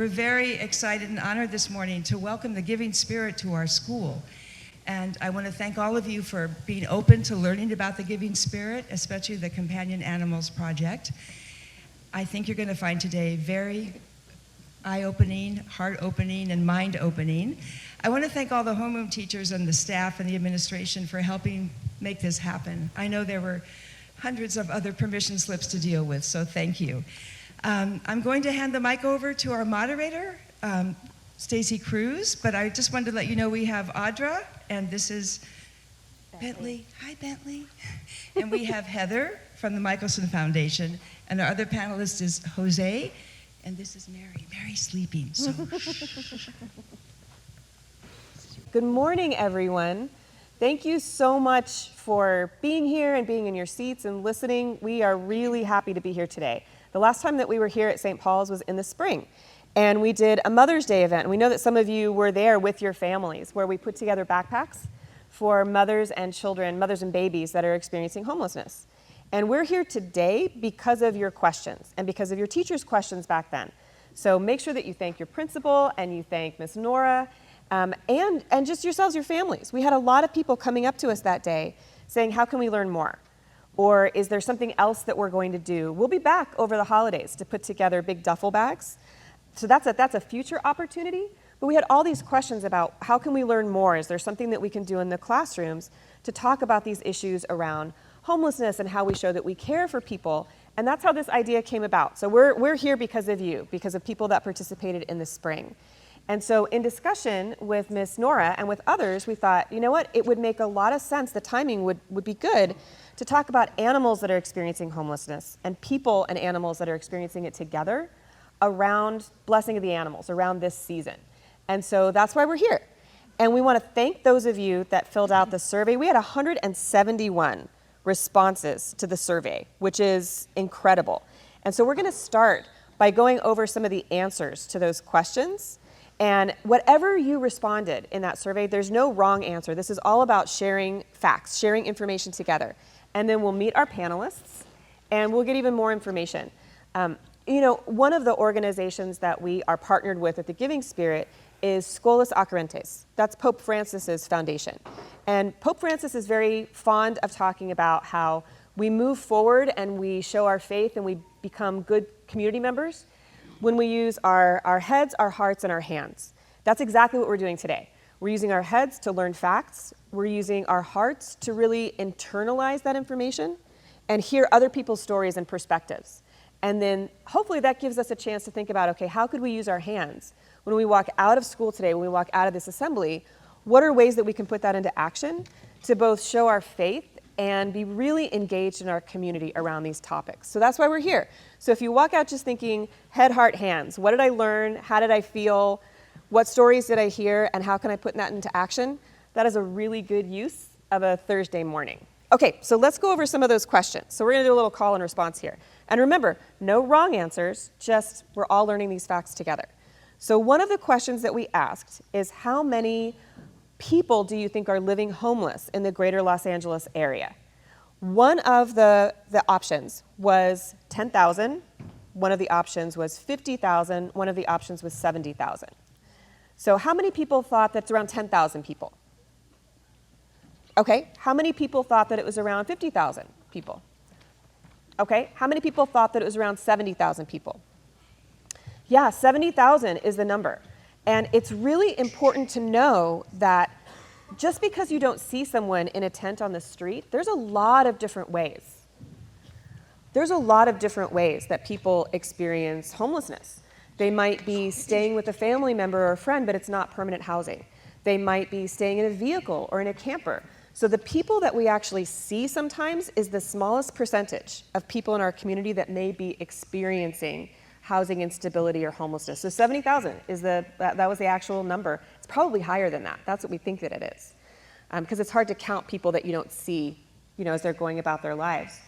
We're very excited and honored this morning to welcome the Giving Spirit to our school. And I want to thank all of you for being open to learning about the Giving Spirit, especially the Companion Animals Project. I think you're going to find today very eye-opening, heart-opening, and mind-opening. I want to thank all the homeroom teachers and the staff and the administration for helping make this happen. I know there were hundreds of other permission slips to deal with, so thank you. I'm going to hand the mic over to our moderator, Stacy Cruz, but I just wanted to let you know we have Audra, and this is Bentley. Hi, Bentley. And we have Heather from the Michelson Foundation, and our other panelist is Jose, and this is Mary. Mary's sleeping, so. Good morning, everyone. Thank you so much for being here and being in your seats and listening. We are really happy to be here today. The last time that we were here at St. Paul's was in the spring, and we did a Mother's Day event. And we know that some of you were there with your families, where we put together backpacks for mothers and children, mothers and babies that are experiencing homelessness. And we're here today because of your questions and because of your teachers' questions back then. So make sure that you thank your principal and you thank Miss Nora and just yourselves, your families. We had a lot of people coming up to us that day saying, how can we learn more? Or is there something else that we're going to do? We'll be back over the holidays to put together big duffel bags. So that's a future opportunity. But we had all these questions about how can we learn more? Is there something that we can do in the classrooms to talk about these issues around homelessness and how we show that we care for people? And that's how this idea came about. So we're here because of you, because of people that participated in the spring. And so in discussion with Miss Nora and with others, we thought, you know what, it would make a lot of sense, the timing would be good to talk about animals that are experiencing homelessness and people and animals that are experiencing it together around blessing of the animals, around this season. And so that's why we're here. And we want to thank those of you that filled out the survey. We had 171 responses to the survey, which is incredible. And so we're going to start by going over some of the answers to those questions. And whatever you responded in that survey, there's no wrong answer. This is all about sharing facts, sharing information together. And then we'll meet our panelists and we'll get even more information. One of the organizations that we are partnered with at the Giving Spirit is Scholas Occurrentes. That's Pope Francis's foundation. And Pope Francis is very fond of talking about how we move forward and we show our faith and we become good community members when we use our heads, our hearts, and our hands. That's exactly what we're doing today. We're using our heads to learn facts. We're using our hearts to really internalize that information and hear other people's stories and perspectives. And then hopefully that gives us a chance to think about, okay, how could we use our hands? When we walk out of school today, when we walk out of this assembly, what are ways that we can put that into action to both show our faith and be really engaged in our community around these topics? So that's why we're here. So if you walk out just thinking head, heart, hands, what did I learn? How did I feel? What stories did I hear? And how can I put that into action? That is a really good use of a Thursday morning. Okay, so let's go over some of those questions. So we're going to do a little call and response here. And remember, no wrong answers, just we're all learning these facts together. So one of the questions that we asked is, how many people do you think are living homeless in the greater Los Angeles area? One of the options was 10,000. One of the options was 50,000. One of the options was 70,000. So how many people thought that's around 10,000 people? Okay, how many people thought that it was around 50,000 people? Okay, how many people thought that it was around 70,000 people? Yeah, 70,000 is the number. And it's really important to know that just because you don't see someone in a tent on the street, there's a lot of different ways. There's a lot of different ways that people experience homelessness. They might be staying with a family member or a friend, but it's not permanent housing. They might be staying in a vehicle or in a camper. So the people that we actually see sometimes is the smallest percentage of people in our community that may be experiencing housing instability or homelessness. So 70,000 is that was the actual number. It's probably higher than that. That's what we think that it is. Because it's hard to count people that you don't see, as they're going about their lives.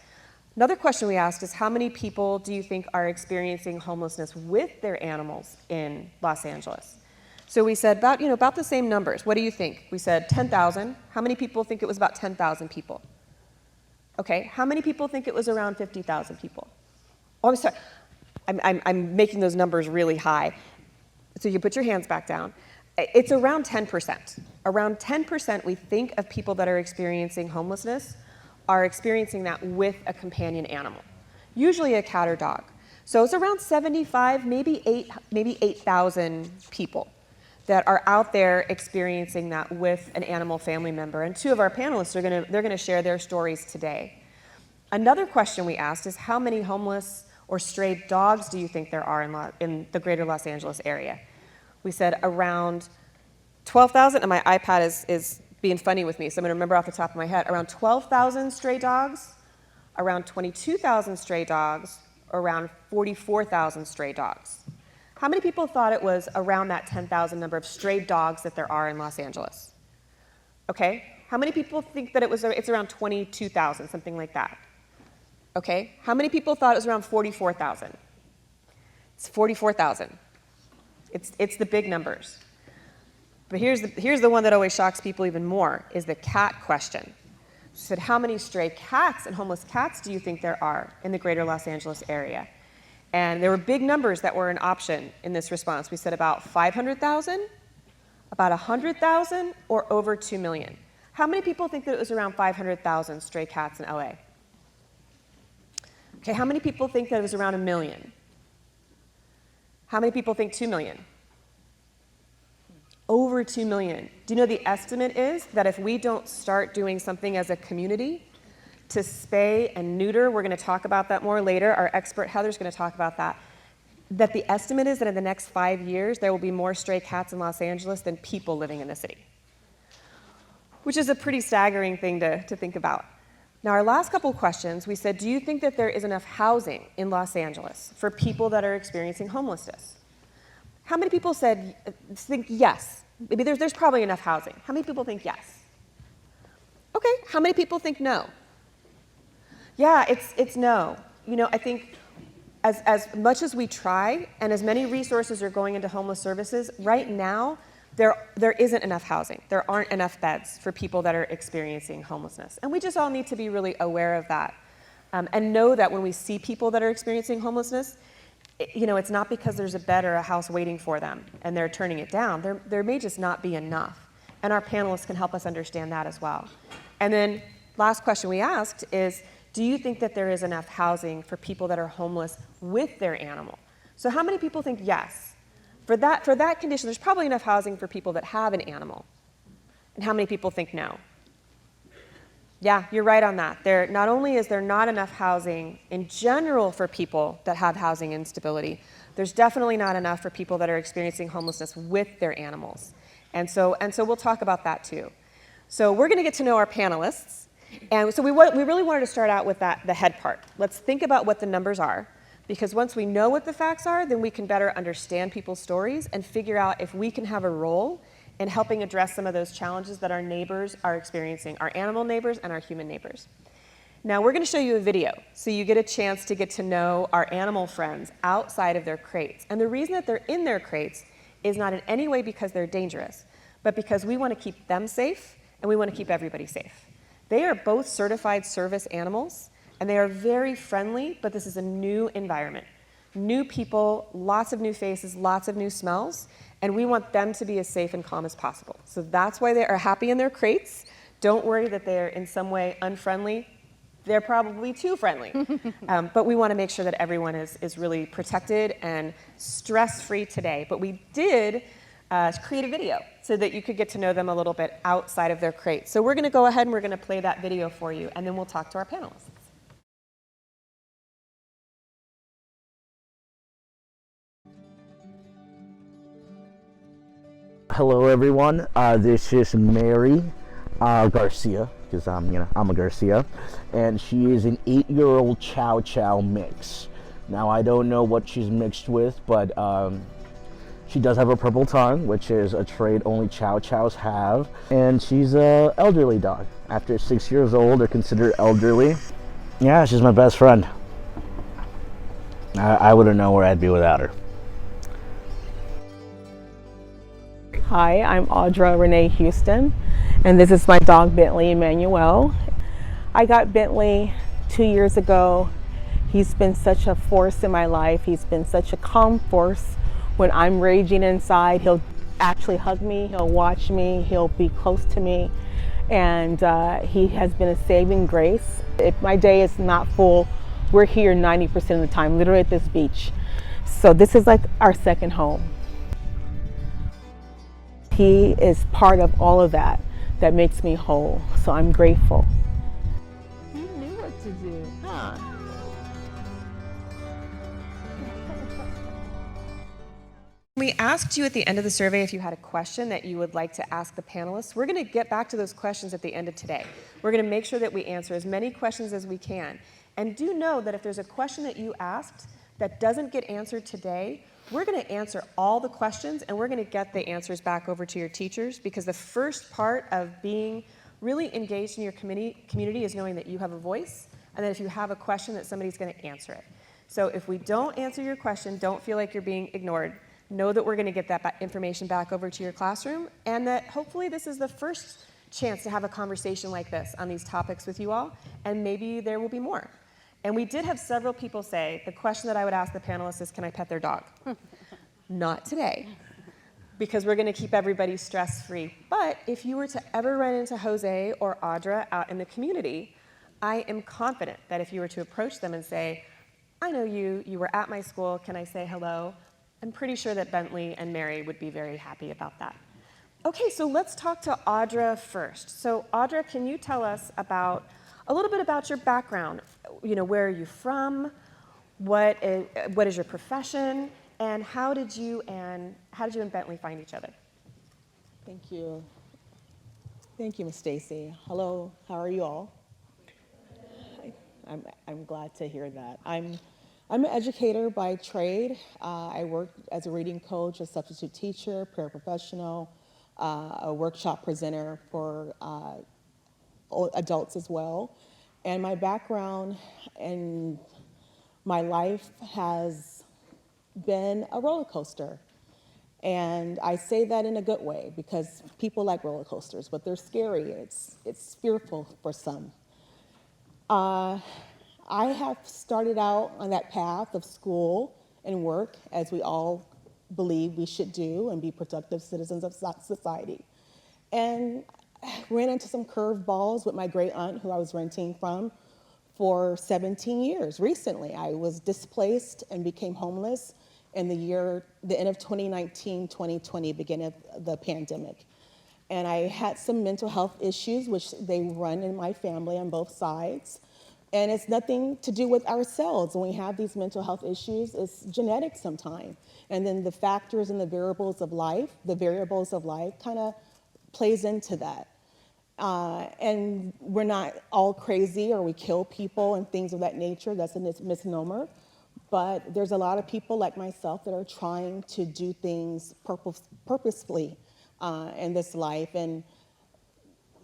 Another question we asked is, how many people do you think are experiencing homelessness with their animals in Los Angeles? So we said about the same numbers. What do you think? We said 10,000. How many people think it was about 10,000 people? Okay, how many people think it was around 50,000 people? Oh, I'm sorry. I'm making those numbers really high. So you put your hands back down. It's around 10%. Around 10% we think of people that are experiencing homelessness are experiencing that with a companion animal, usually a cat or dog. So it's around 75, maybe 8,000 people that are out there experiencing that with an animal family member. And two of our panelists they're gonna share their stories today. Another question we asked is, how many homeless or stray dogs do you think there are in the greater Los Angeles area? We said around 12,000, and my iPad is being funny with me, so I'm gonna remember off the top of my head, around 12,000 stray dogs, around 22,000 stray dogs, or around 44,000 stray dogs. How many people thought it was around that 10,000 number of stray dogs that there are in Los Angeles? Okay, how many people think that it's around 22,000, something like that? Okay, how many people thought it was around 44,000? It's 44,000. It's the big numbers. But here's the one that always shocks people even more, is the cat question. She said, how many stray cats and homeless cats do you think there are in the greater Los Angeles area? And there were big numbers that were an option in this response. We said about 500,000, about 100,000, or over 2 million. How many people think that it was around 500,000 stray cats in LA? Okay, how many people think that it was around 1 million? How many people think 2 million? Over 2 million. Do you know the estimate is that if we don't start doing something as a community to spay and neuter, we're going to talk about that more later, our expert Heather's going to talk about that, that the estimate is that in the next 5 years there will be more stray cats in Los Angeles than people living in the city, which is a pretty staggering thing to think about. Now, our last couple questions, we said, do you think that there is enough housing in Los Angeles for people that are experiencing homelessness? How many people think yes? Maybe there's probably enough housing. How many people think yes? Okay, how many people think no? Yeah, it's no. You know, I think as much as we try and as many resources are going into homeless services, right now, there isn't enough housing. There aren't enough beds for people that are experiencing homelessness. And we just all need to be really aware of that and know that when we see people that are experiencing homelessness, you know, it's not because there's a bed or a house waiting for them and they're turning it down. There may just not be enough. And our panelists can help us understand that as well. And then last question we asked is, do you think that there is enough housing for people that are homeless with their animal? So how many people think yes? For that condition, there's probably enough housing for people that have an animal. And how many people think no? Yeah, you're right on that. Not only is there not enough housing in general for people that have housing instability, there's definitely not enough for people that are experiencing homelessness with their animals. And so we'll talk about that too. So we're going to get to know our panelists. And so we really wanted to start out with the head part. Let's think about what the numbers are, because once we know what the facts are, then we can better understand people's stories and figure out if we can have a role in helping address some of those challenges that our neighbors are experiencing, our animal neighbors and our human neighbors. Now we're going to show you a video so you get a chance to get to know our animal friends outside of their crates. And the reason that they're in their crates is not in any way because they're dangerous, but because we want to keep them safe and we want to keep everybody safe. They are both certified service animals, and they are very friendly, but this is a new environment. New people, lots of new faces, lots of new smells, and we want them to be as safe and calm as possible. So that's why they are happy in their crates. Don't worry that they're in some way unfriendly. They're probably too friendly. But we want to make sure that everyone is really protected and stress-free today. But we did create a video so that you could get to know them a little bit outside of their crate. So we're going to go ahead and we're going to play that video for you, and then we'll talk to our panelists. Hello everyone, this is Mary Garcia, because I'm a Garcia, and she is an 8-year-old Chow Chow mix. Now I don't know what she's mixed with, but she does have a purple tongue, which is a trait only Chow Chows have, and she's an elderly dog. After 6 years old, they're considered elderly. Yeah, she's my best friend. I wouldn't know where I'd be without her. Hi, I'm Audra Renee Houston, and this is my dog Bentley Emmanuel. I got Bentley 2 years ago. He's been such a force in my life. He's been such a calm force When I'm raging inside, he'll actually hug me, he'll watch me, he'll be close to me. And he has been a saving grace. If my day is not full, we're here 90% of the time, literally at this beach. So this is like our second home. He is part of all of that that makes me whole. So I'm grateful. You knew what to do, huh? We asked you at the end of the survey if you had a question that you would like to ask the panelists. We're going to get back to those questions at the end of today. We're going to make sure that we answer as many questions as we can. And do know that if there's a question that you asked that doesn't get answered today, we're going to answer all the questions and we're going to get the answers back over to your teachers, because the first part of being really engaged in your community is knowing that you have a voice, and that if you have a question that somebody's going to answer it. So if we don't answer your question, don't feel like you're being ignored. Know that we're going to get that information back over to your classroom, and that hopefully this is the first chance to have a conversation like this on these topics with you all, and maybe there will be more. And we did have several people say, the question that I would ask the panelists is, can I pet their dog? Not today, because we're going to keep everybody stress-free. But if you were to ever run into Jose or Audra out in the community, I am confident that if you were to approach them and say, I know you, you were at my school, can I say hello? I'm pretty sure that Bentley and Mary would be very happy about that. Okay, so let's talk to Audra first. So Audra, can you tell us a little bit about your background? You know, where are you from? What is your profession? And how did you and Bentley find each other? Thank you. Thank you, Ms. Stacy. Hello, how are you all? I'm glad to hear that. I'm an educator by trade. I work as a reading coach, a substitute teacher, paraprofessional, a workshop presenter for adults as well. And my background and my life has been a roller coaster. And I say that in a good way, because people like roller coasters, but they're scary. It's fearful for some. I have started out on that path of school and work, as we all believe we should do and be productive citizens of society. And ran into some curveballs with my great aunt, who I was renting from for 17 years. Recently, I was displaced and became homeless in the end of 2019, 2020, beginning of the pandemic. And I had some mental health issues, which they run in my family on both sides. And it's nothing to do with ourselves. When we have these mental health issues, it's genetic sometimes. And then the factors and the variables of life kind of plays into that. And we're not all crazy or we kill people and things of that nature. That's a misnomer. But there's a lot of people like myself that are trying to do things purposefully in this life, and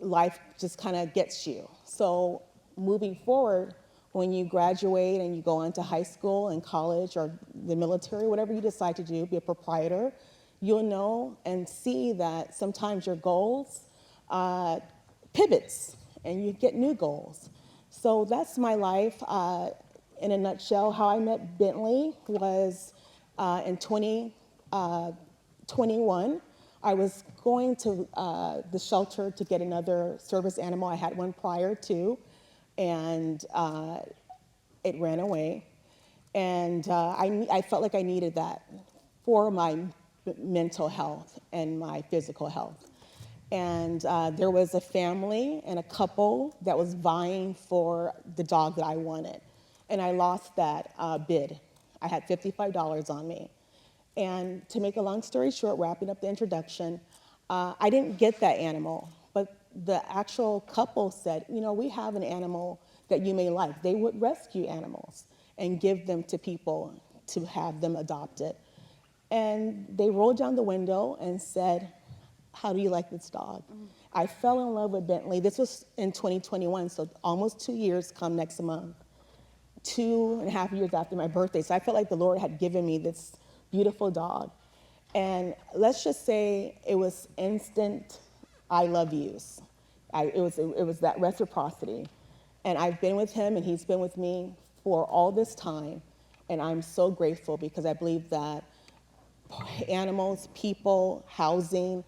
life just kind of gets you. So moving forward, when you graduate and you go into high school and college or the military, whatever you decide to do, be a proprietor, you'll know and see that sometimes your goals pivots and you get new goals. So that's my life in a nutshell. How I met Bentley was in 2021. I was going to the shelter to get another service animal. I had one prior to, and it ran away. And I felt like I needed that for my mental health and my physical health. And there was a family and a couple that was vying for the dog that I wanted. And I lost that bid. I had $55 on me. And to make a long story short, wrapping up the introduction, I didn't get that animal, but the actual couple said, you know, we have an animal that you may like. They would rescue animals and give them to people to have them adopted. And they rolled down the window and said, how do you like this dog? I fell in love with Bentley. This was in 2021, so almost 2 years come next month. 2.5 years after my birthday. So I felt like the Lord had given me this beautiful dog. And let's just say it was instant I love yous. It was that reciprocity. And I've been with him and he's been with me for all this time. And I'm so grateful because I believe that animals, people, housing,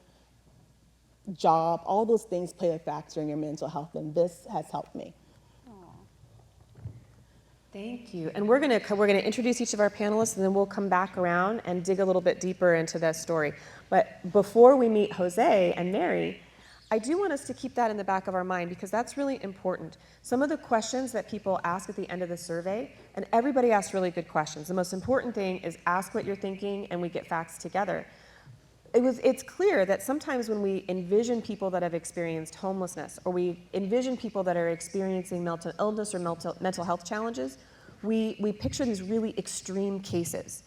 job, all those things play a factor in your mental health, and this has helped me. Thank you. And we're gonna introduce each of our panelists, and then we'll come back around and dig a little bit deeper into that story. But before we meet Jose and Mary, I do want us to keep that in the back of our mind, because that's really important. Some of the questions that people ask at the end of the survey, and everybody asks really good questions. The most important thing is ask what you're thinking, and we get facts together. It's clear that sometimes when we envision people that have experienced homelessness, or we envision people that are experiencing mental illness or mental health challenges, we picture these really extreme cases.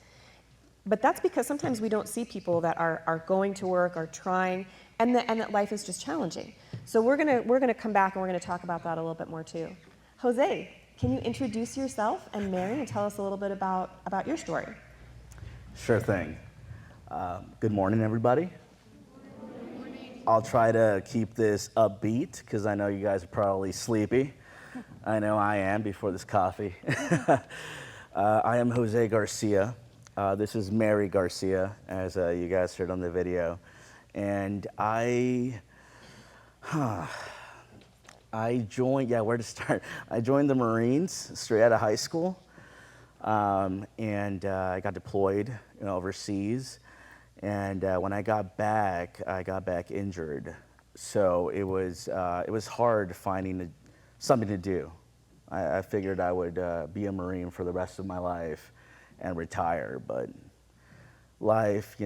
But that's because sometimes we don't see people that are going to work, are trying, and that life is just challenging. So we're gonna come back and we're gonna talk about that a little bit more too. Jose, can you introduce yourself and Mary and tell us a little bit about your story? Sure thing. Good morning, everybody. I'll try to keep this upbeat because I know you guys are probably sleepy. I know I am before this coffee. I am Jose Garcia. This is Mary Garcia, as you guys heard on the video. And I joined, where to start? I joined the Marines straight out of high school. And I got deployed overseas. And when I got back injured. So it was hard finding something to do. I figured I would be a Marine for the rest of my life and retire, but life,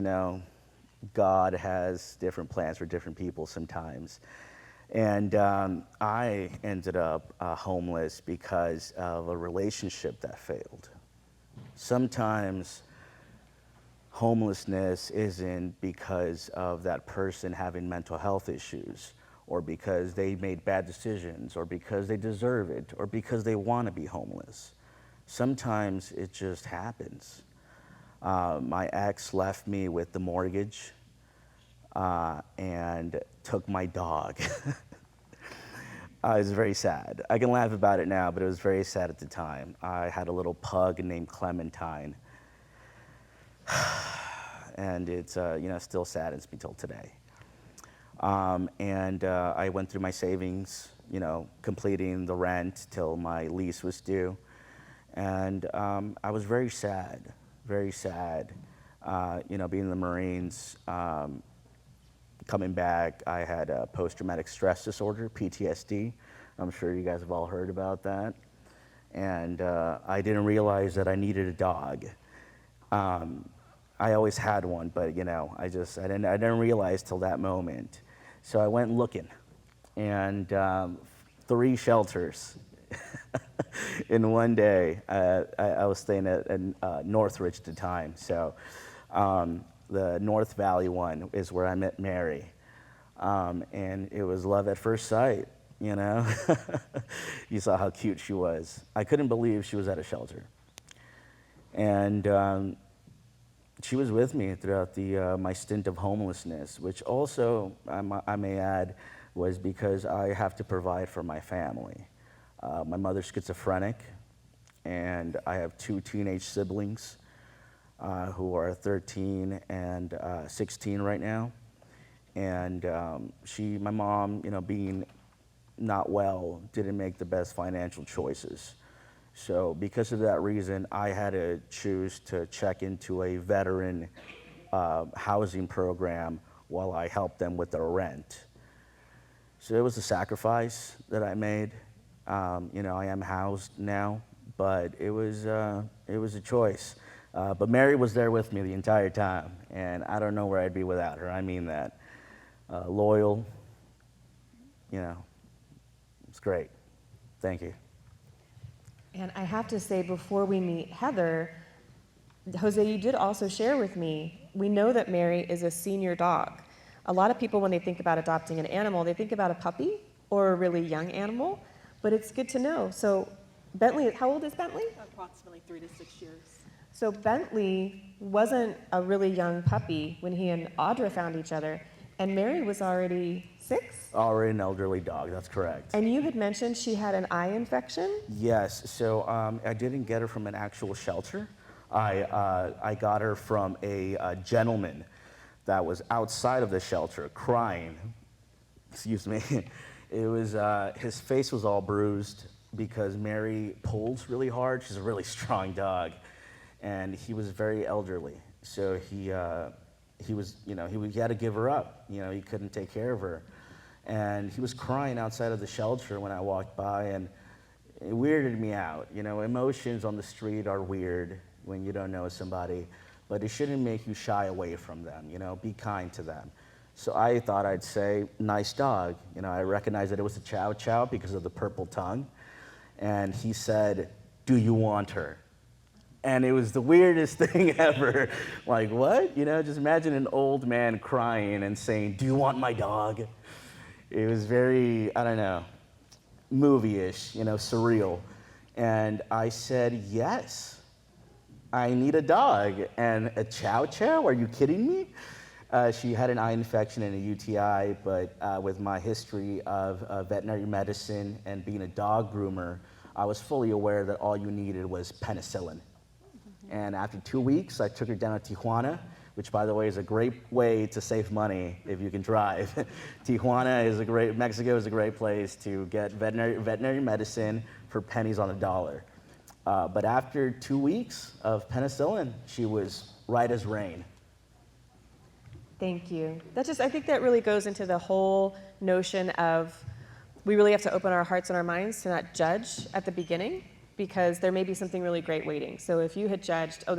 God has different plans for different people sometimes. And I ended up homeless because of a relationship that failed. Sometimes homelessness isn't because of that person having mental health issues, or because they made bad decisions, or because they deserve it, or because they want to be homeless. Sometimes it just happens. My ex left me with the mortgage and took my dog. It was very sad. I can laugh about it now, but it was very sad at the time. I had a little pug named Clementine. And it's still saddens me till today. I went through my savings, completing the rent till my lease was due. And I was very sad, very sad. Being in the Marines, coming back, I had a post-traumatic stress disorder, PTSD. I'm sure you guys have all heard about that. And I didn't realize that I needed a dog. I always had one, but I didn't realize till that moment. So I went looking, and 3 shelters in one day. I was staying at Northridge at the time, so the North Valley one is where I met Mary, and it was love at first sight. You saw how cute she was. I couldn't believe she was at a shelter, and she was with me throughout my stint of homelessness, which also, I may add, was because I have to provide for my family. My mother's schizophrenic, and I have 2 teenage siblings who are 13 and 16 right now. And my mom, being not well, didn't make the best financial choices. So because of that reason, I had to choose to check into a veteran housing program while I helped them with their rent. So it was a sacrifice that I made. I am housed now, but it was a choice. But Mary was there with me the entire time, and I don't know where I'd be without her. I mean that. Loyal, it's great. Thank you. And I have to say, before we meet Heather, Jose, you did also share with me, we know that Mary is a senior dog. A lot of people, when they think about adopting an animal, they think about a puppy or a really young animal, but it's good to know. So Bentley, how old is Bentley? Approximately 3 to 6 years. So Bentley wasn't a really young puppy when he and Audra found each other, and Mary was already 6? Already an elderly dog, that's correct. And you had mentioned she had an eye infection? Yes, so I didn't get her from an actual shelter, I got her from a gentleman that was outside of the shelter crying. Excuse me. It was, his face was all bruised because Mary pulls really hard. She's a really strong dog. And he was very elderly. So he was, he had to give her up. He couldn't take care of her. And he was crying outside of the shelter when I walked by, and it weirded me out. Emotions on the street are weird when you don't know somebody, but it shouldn't make you shy away from them. Be kind to them. So I thought I'd say, nice dog. I recognized that it was a chow chow because of the purple tongue. And he said, do you want her? And it was the weirdest thing ever. Like, what? Just imagine an old man crying and saying, do you want my dog? It was very, I don't know, movie-ish, surreal. And I said, yes, I need a dog. And a chow chow? Are you kidding me? She had an eye infection and a UTI, but with my history of veterinary medicine and being a dog groomer, I was fully aware that all you needed was penicillin. And after 2 weeks, I took her down to Tijuana, which, by the way, is a great way to save money if you can drive. Mexico is a great place to get veterinary medicine for pennies on the dollar. But after 2 weeks of penicillin, she was right as rain. Thank you. I think that really goes into the whole notion of we really have to open our hearts and our minds to not judge at the beginning, because there may be something really great waiting. So if you had judged, oh,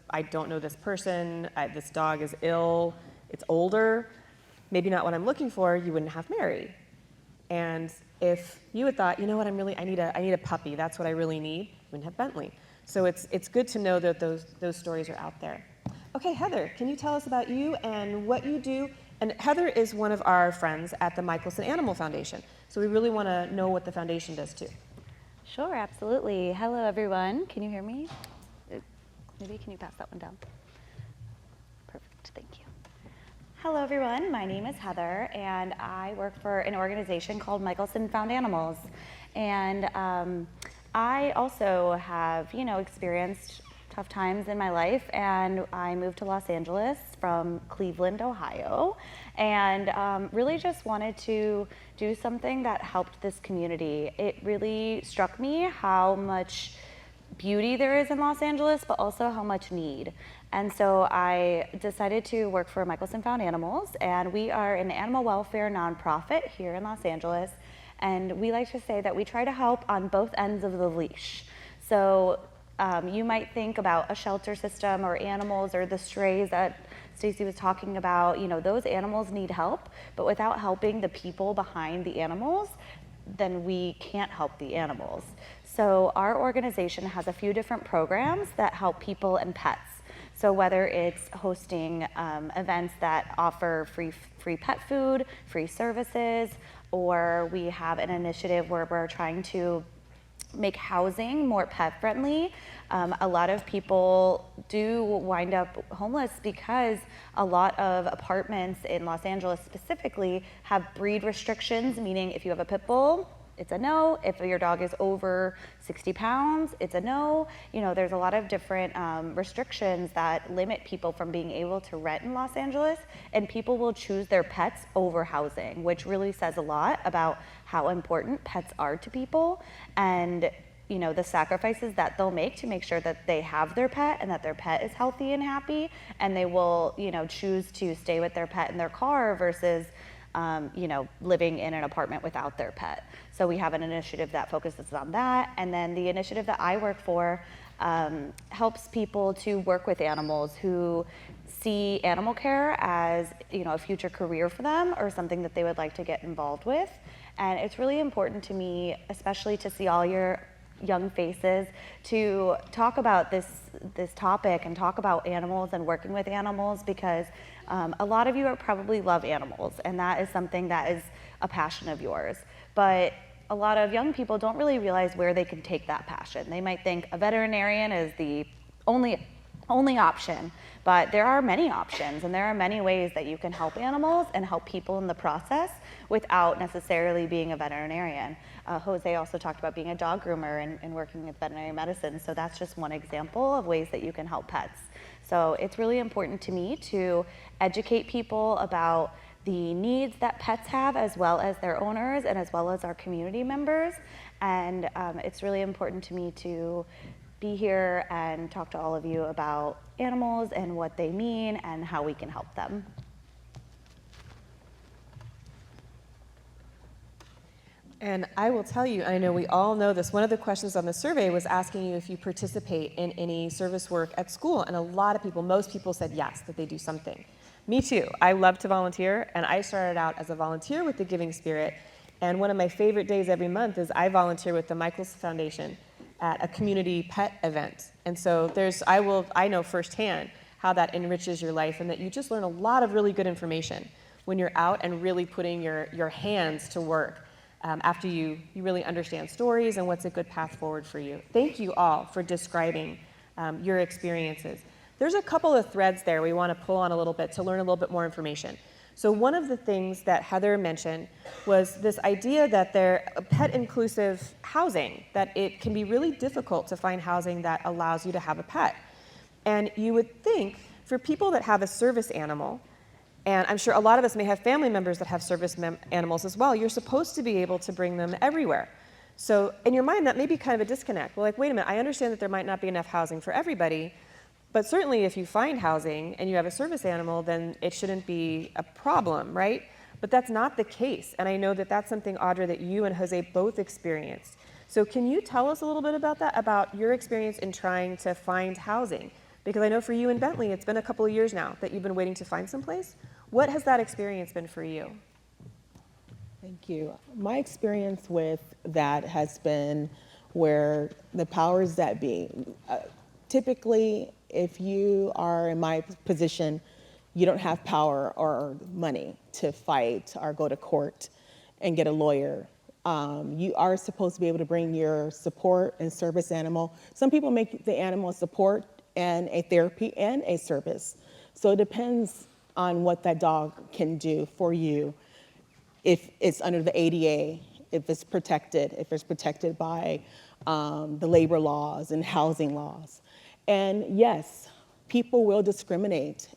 I don't know this person, this dog is ill, it's older, maybe not what I'm looking for, you wouldn't have Mary. And if you had thought, you know what, I need a puppy, that's what I really need, you wouldn't have Bentley. So it's good to know that those stories are out there. Okay, Heather, can you tell us about you and what you do? And Heather is one of our friends at the Michelson Animal Foundation. So we really want to know what the foundation does too. Sure, absolutely. Hello, everyone. Can you hear me? Maybe can you pass that one down? Perfect, thank you. Hello, everyone. My name is Heather, and I work for an organization called Michelson Found Animals. And I also have, experienced tough times in my life, and I moved to Los Angeles from Cleveland, Ohio, and really just wanted to do something that helped this community. It really struck me how much beauty there is in Los Angeles, but also how much need. And so I decided to work for Michelson Found Animals, and we are an animal welfare nonprofit here in Los Angeles, and we like to say that we try to help on both ends of the leash. So you might think about a shelter system or animals or the strays that Stacy was talking about. Those animals need help, but without helping the people behind the animals, then we can't help the animals. So our organization has a few different programs that help people and pets. So whether it's hosting events that offer free pet food, free services, or we have an initiative where we're trying to make housing more pet friendly. A lot of people do wind up homeless because a lot of apartments in Los Angeles specifically have breed restrictions, meaning if you have a pit bull, it's a no. If your dog is over 60 pounds, it's a no. There's a lot of different restrictions that limit people from being able to rent in Los Angeles, and people will choose their pets over housing, which really says a lot about how important pets are to people, and the sacrifices that they'll make to make sure that they have their pet and that their pet is healthy and happy, and they will choose to stay with their pet in their car versus living in an apartment without their pet. So we have an initiative that focuses on that. And then the initiative that I work for helps people to work with animals who see animal care as a future career for them or something that they would like to get involved with. And it's really important to me, especially to see all your young faces, to talk about this topic and talk about animals and working with animals, because a lot of you probably love animals, and that is something that is a passion of yours. But a lot of young people don't really realize where they can take that passion. They might think a veterinarian is the only only option, but there are many options, and there are many ways that you can help animals and help people in the process without necessarily being a veterinarian. Jose also talked about being a dog groomer and working with veterinary medicine, so that's just one example of ways that you can help pets. So it's really important to me to educate people about the needs that pets have, as well as their owners and as well as our community members. And it's really important to me to be here and talk to all of you about animals and what they mean and how we can help them. And I will tell you, I know we all know this, one of the questions on the survey was asking you if you participate in any service work at school. And a lot of people, most people said yes, that they do something. Me too. I love to volunteer, and I started out as a volunteer with the Giving Spirit. And one of my favorite days every month is I volunteer with the Michaels Foundation at a community pet event. And so I know firsthand how that enriches your life, and that you just learn a lot of really good information when you're out and really putting your hands to work after you really understand stories and what's a good path forward for you. Thank you all for describing your experiences. There's a couple of threads there we want to pull on a little bit to learn a little bit more information. So one of the things that Heather mentioned was this idea that pet-inclusive housing, that it can be really difficult to find housing that allows you to have a pet. And you would think for people that have a service animal, and I'm sure a lot of us may have family members that have service animals as well, you're supposed to be able to bring them everywhere. So in your mind, that may be kind of a disconnect. Well, like, wait a minute, I understand that there might not be enough housing for everybody, but certainly if you find housing and you have a service animal, then it shouldn't be a problem, right? But that's not the case. And I know that that's something, Audra, that you and Jose both experienced. So can you tell us a little bit about that, about your experience in trying to find housing? Because I know for you in Bentley, it's been a couple of years now that you've been waiting to find someplace. What has that experience been for you? Thank you. My experience with that has been where the powers that be, typically, if you are in my position, you don't have power or money to fight or go to court and get a lawyer. You are supposed to be able to bring your support and service animal. Some people make the animal a support and a therapy and a service. So it depends on what that dog can do for you. If it's under the ADA, if it's protected by the labor laws and housing laws. And yes, people will discriminate,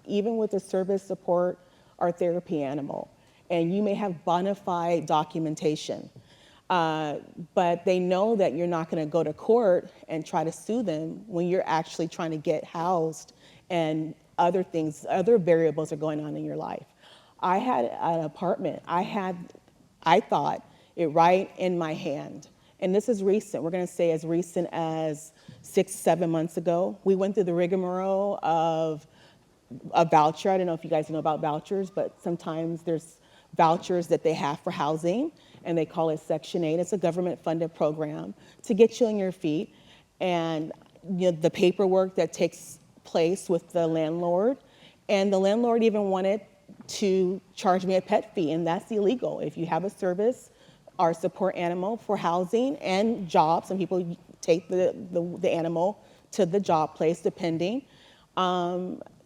even with a service, support, or therapy animal. And you may have bona fide documentation, but they know that you're not going to go to court and try to sue them when you're actually trying to get housed and other things, other variables are going on in your life. I had an apartment. I thought it right in my hand. And this is recent. We're going to say as recent as 6-7 months ago. We went through the rigmarole of a voucher. I don't know if you guys know about vouchers, but sometimes there's vouchers that they have for housing, and they call it Section 8. It's a government-funded program to get you on your feet. And the paperwork that takes place with the landlord, and the landlord even wanted to charge me a pet fee, and that's illegal. If you have a service or support animal for housing and jobs, some people take the animal to the job place depending.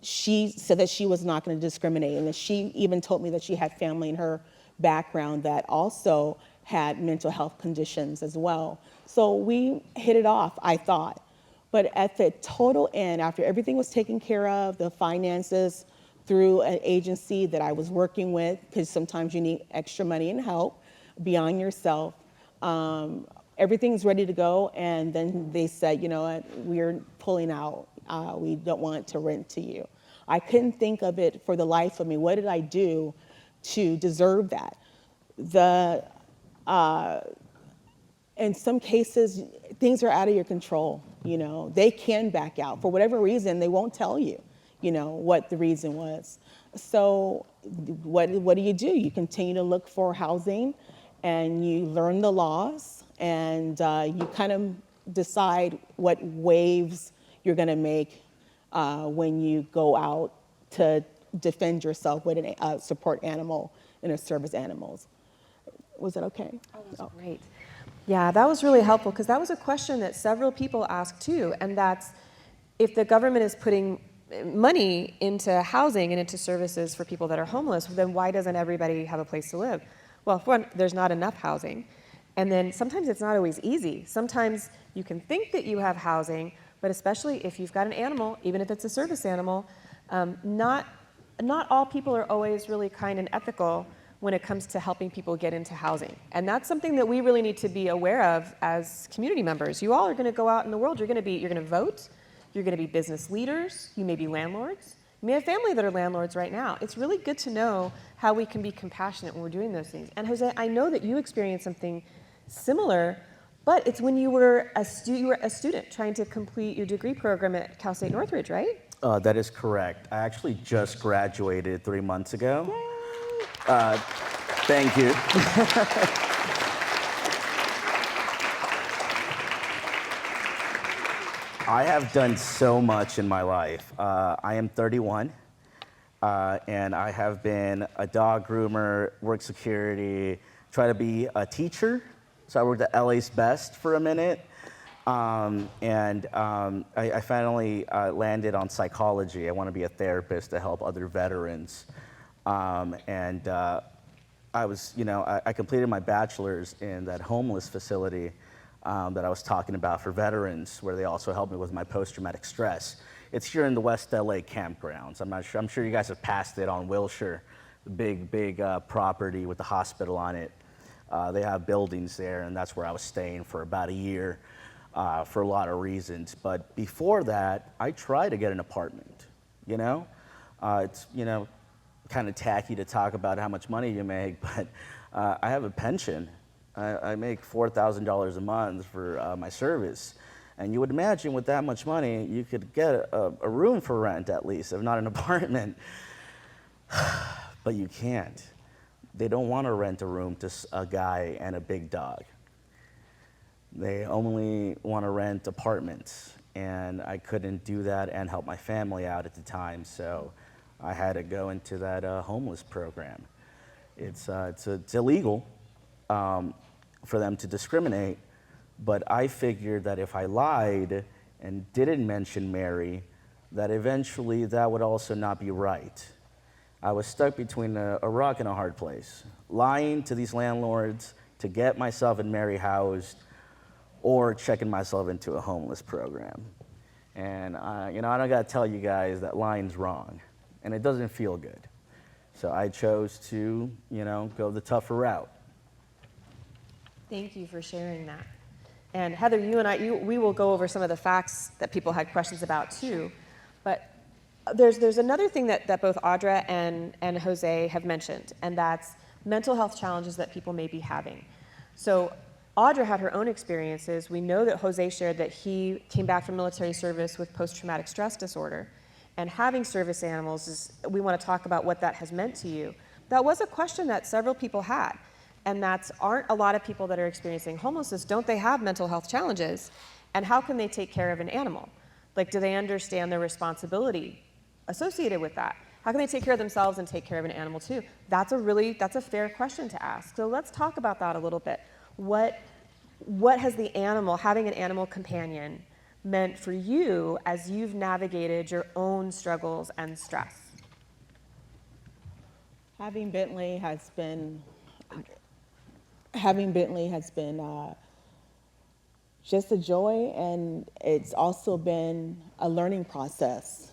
She said that she was not going to discriminate, and that she even told me that she had family in her background that also had mental health conditions as well. So we hit it off, I thought. But at the total end, after everything was taken care of, the finances through an agency that I was working with, because sometimes you need extra money and help beyond yourself, everything's ready to go, and then they said, you know what, we're pulling out. We don't want to rent to you. I couldn't think of it for the life of me. What did I do to deserve that? In some cases, things are out of your control. They can back out. For whatever reason, they won't tell you, what the reason was. So what do? You continue to look for housing, and you learn the laws, and you kind of decide what waves you're going to make when you go out to defend yourself with a support animal and a service animals. Was that okay? Oh, that's great. Yeah, that was really helpful, because that was a question that several people asked too, and that's, if the government is putting money into housing and into services for people that are homeless, then why doesn't everybody have a place to live? Well, for one, there's not enough housing. And then sometimes it's not always easy. Sometimes you can think that you have housing, but especially if you've got an animal, even if it's a service animal, not all people are always really kind and ethical when it comes to helping people get into housing. And that's something that we really need to be aware of as community members. You all are going to go out in the world. You're going to vote. You're going to be business leaders. You may be landlords. You may have family that are landlords right now. It's really good to know how we can be compassionate when we're doing those things. And Jose, I know that you experienced something similar, but it's when you were a student trying to complete your degree program at Cal State Northridge, right? That is correct. I actually just graduated 3 months ago. Thank you. I have done so much in my life. I am 31, and I have been a dog groomer, work security, try to be a teacher. So I worked at LA's Best for a minute. I finally landed on psychology. I want to be a therapist to help other veterans. I completed my bachelor's in that homeless facility that I was talking about for veterans, where they also helped me with my post-traumatic stress. It's here in the West LA campgrounds. I'm sure you guys have passed it on Wilshire, the big property with the hospital on it. They have buildings there, and that's where I was staying for about a year for a lot of reasons. But before that, I tried to get an apartment, It's, kind of tacky to talk about how much money you make, but I have a pension. I make $4,000 a month for my service. And you would imagine with that much money, you could get a room for rent at least, if not an apartment. But you can't. They don't want to rent a room to a guy and a big dog. They only want to rent apartments. And I couldn't do that and help my family out at the time, so I had to go into that homeless program. It's illegal for them to discriminate, but I figured that if I lied and didn't mention Mary, that eventually that would also not be right. I was stuck between a rock and a hard place, lying to these landlords to get myself and Mary housed, or checking myself into a homeless program. And I don't gotta tell you guys that lying's wrong, and it doesn't feel good. So I chose to, go the tougher route. Thank you for sharing that. And Heather, you and we will go over some of the facts that people had questions about too. But there's another thing that both Audra and Jose have mentioned, and that's mental health challenges that people may be having. So Audra had her own experiences. We know that Jose shared that he came back from military service with post-traumatic stress disorder. And having service animals, we want to talk about what that has meant to you. That was a question that several people had. And aren't a lot of people that are experiencing homelessness, don't they have mental health challenges? And how can they take care of an animal? Like, do they understand their responsibility associated with that? How can they take care of themselves and take care of an animal too? That's a fair question to ask. So let's talk about that a little bit. What has having an animal companion meant for you as you've navigated your own struggles and stress? Having Bentley has been just a joy, and it's also been a learning process,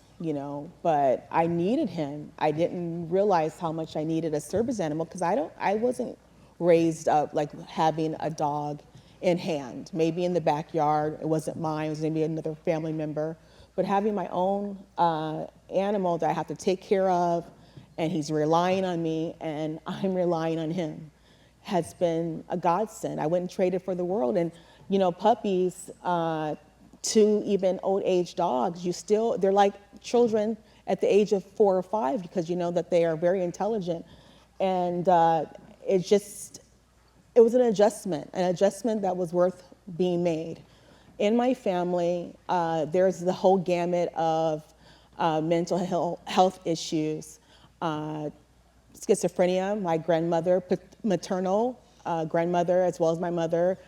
but I needed him. I didn't realize how much I needed a service animal because I wasn't raised up like having a dog in hand, maybe in the backyard. It wasn't mine, it was maybe another family member, but having my own animal that I have to take care of, and he's relying on me and I'm relying on him, has been a godsend. I wouldn't trade it for the world. And puppies to even old age dogs, they're like children at the age of 4 or 5 because you know that they are very intelligent. And it was an adjustment that was worth being made. In my family, there's the whole gamut of mental health issues. Schizophrenia, my grandmother, maternal grandmother, as well as my mother,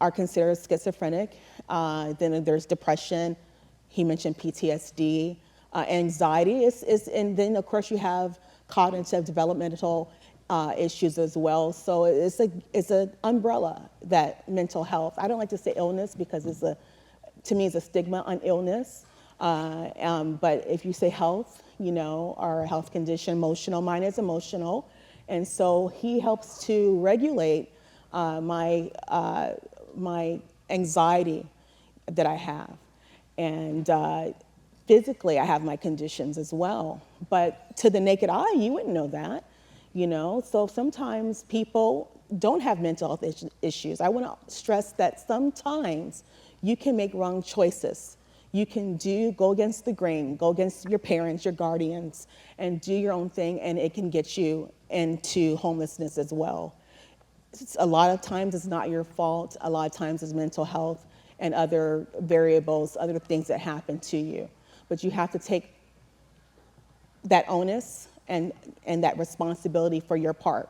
are considered schizophrenic. Then there's depression. He mentioned PTSD, anxiety, and then of course you have cognitive developmental issues as well. So it's an umbrella, that mental health. I don't like to say illness because to me it's a stigma on illness. But if you say health, or a health condition, emotional, mine is emotional. And so he helps to regulate my anxiety that I have. And physically, I have my conditions as well. But to the naked eye, you wouldn't know that, So sometimes people don't have mental health issues. I want to stress that sometimes you can make wrong choices. You can go against the grain, go against your parents, your guardians, and do your own thing, and it can get you into homelessness as well. A lot of times it's not your fault. A lot of times it's mental health and other variables, other things that happen to you. But you have to take that onus and that responsibility for your part.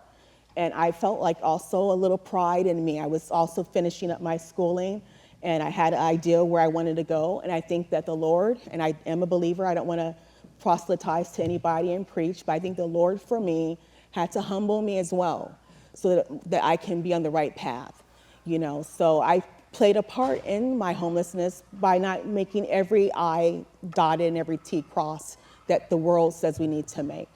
And I felt like also a little pride in me. I was also finishing up my schooling, and I had an idea where I wanted to go. And I think that the Lord, and I am a believer, I don't want to proselytize to anybody and preach, but I think the Lord for me had to humble me as well so that I can be on the right path. So I played a part in my homelessness by not making every I dotted and every T crossed that the world says we need to make.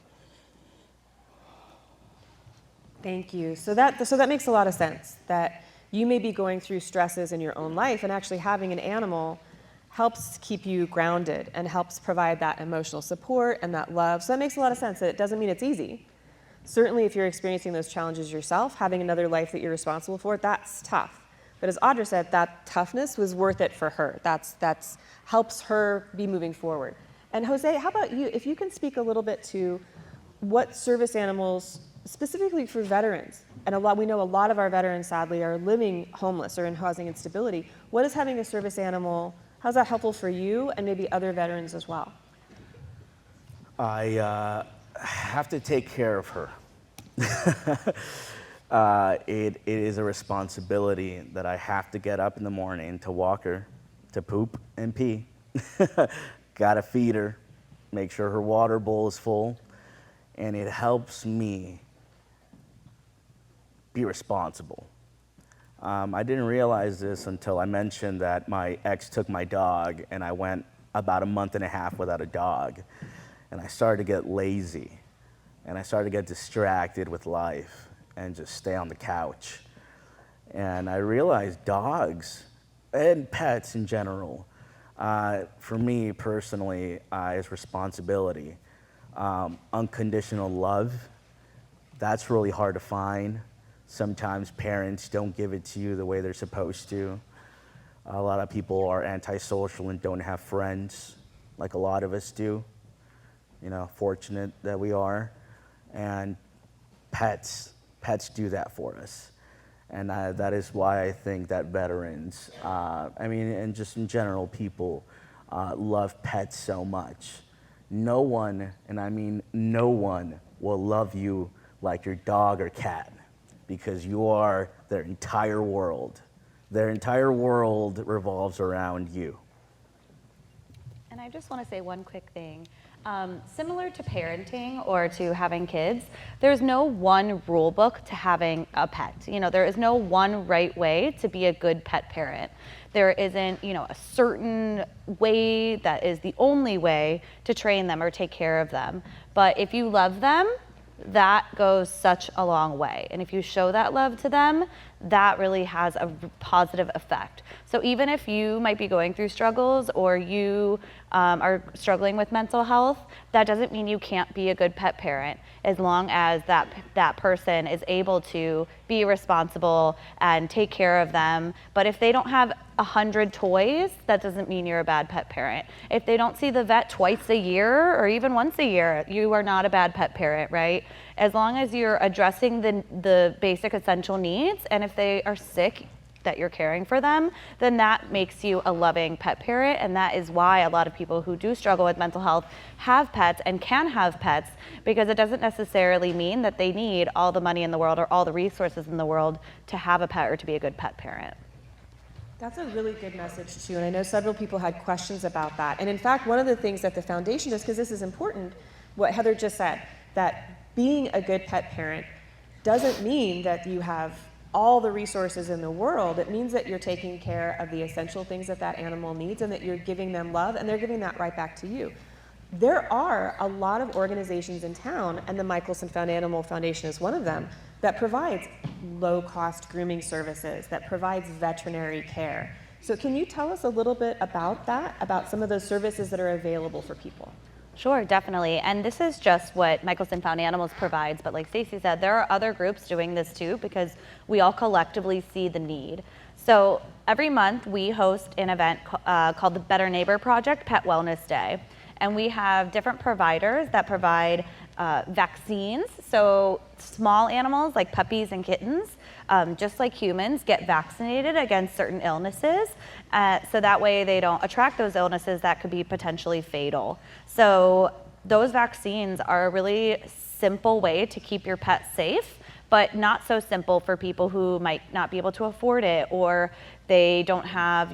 Thank you. So that makes a lot of sense, that you may be going through stresses in your own life, and actually having an animal helps keep you grounded and helps provide that emotional support and that love. So that makes a lot of sense. That it doesn't mean it's easy. Certainly, if you're experiencing those challenges yourself, having another life that you're responsible for, that's tough. But as Audra said, that toughness was worth it for her. That's helps her be moving forward. And Jose, how about you? If you can speak a little bit to what service animals, specifically for veterans, and we know a lot of our veterans sadly are living homeless or in housing instability. What is having a service animal, how's that helpful for you and maybe other veterans as well? I have to take care of her. It is a responsibility that I have to get up in the morning to walk her, to poop and pee. Gotta feed her, make sure her water bowl is full, and it helps me be responsible. I didn't realize this until I mentioned that my ex took my dog, and I went about a month and a half without a dog, and I started to get lazy, and I started to get distracted with life and just stay on the couch. And I realized dogs and pets in general, for me personally, is responsibility. Unconditional love, that's really hard to find. Sometimes parents don't give it to you the way they're supposed to. A lot of people are antisocial and don't have friends, like a lot of us do. Fortunate that we are. And pets do that for us. And that is why I think that veterans, and just in general, people love pets so much. No one, and I mean no one, will love you like your dog or cat, because you are their entire world. Their entire world revolves around you. And I just want to say one quick thing. Similar to parenting or to having kids, there's no one rule book to having a pet. There is no one right way to be a good pet parent. There isn't, a certain way that is the only way to train them or take care of them. But if you love them, that goes such a long way. And if you show that love to them, that really has a positive effect. So even if you might be going through struggles or you are struggling with mental health, that doesn't mean you can't be a good pet parent, as long as that person is able to be responsible and take care of them. But if they don't have 100 toys, that doesn't mean you're a bad pet parent. If they don't see the vet twice a year or even once a year, you are not a bad pet parent, right? As long as you're addressing the basic essential needs, and if they are sick, that you're caring for them, then that makes you a loving pet parent. And that is why a lot of people who do struggle with mental health have pets and can have pets, because it doesn't necessarily mean that they need all the money in the world or all the resources in the world to have a pet or to be a good pet parent. That's a really good message too, and I know several people had questions about that. And in fact, one of the things that the foundation does, because this is important, what Heather just said, that being a good pet parent doesn't mean that you have all the resources in the world. It means that you're taking care of the essential things that that animal needs and that you're giving them love, and they're giving that right back to you. There are a lot of organizations in town, and the Michelson Found Animal Foundation is one of them, that provides low-cost grooming services, that provides veterinary care. So can you tell us a little bit about that, about some of those services that are available for people? Sure, definitely. And this is just what Michelson Found Animals provides, but like Stacey said, there are other groups doing this too because we all collectively see the need. So every month we host an event called the Better Neighbor Project Pet Wellness Day. And we have different providers that provide vaccines. So small animals like puppies and kittens, just like humans, get vaccinated against certain illnesses. So that way they don't attract those illnesses that could be potentially fatal. So those vaccines are a really simple way to keep your pet safe, but not so simple for people who might not be able to afford it, or they don't have,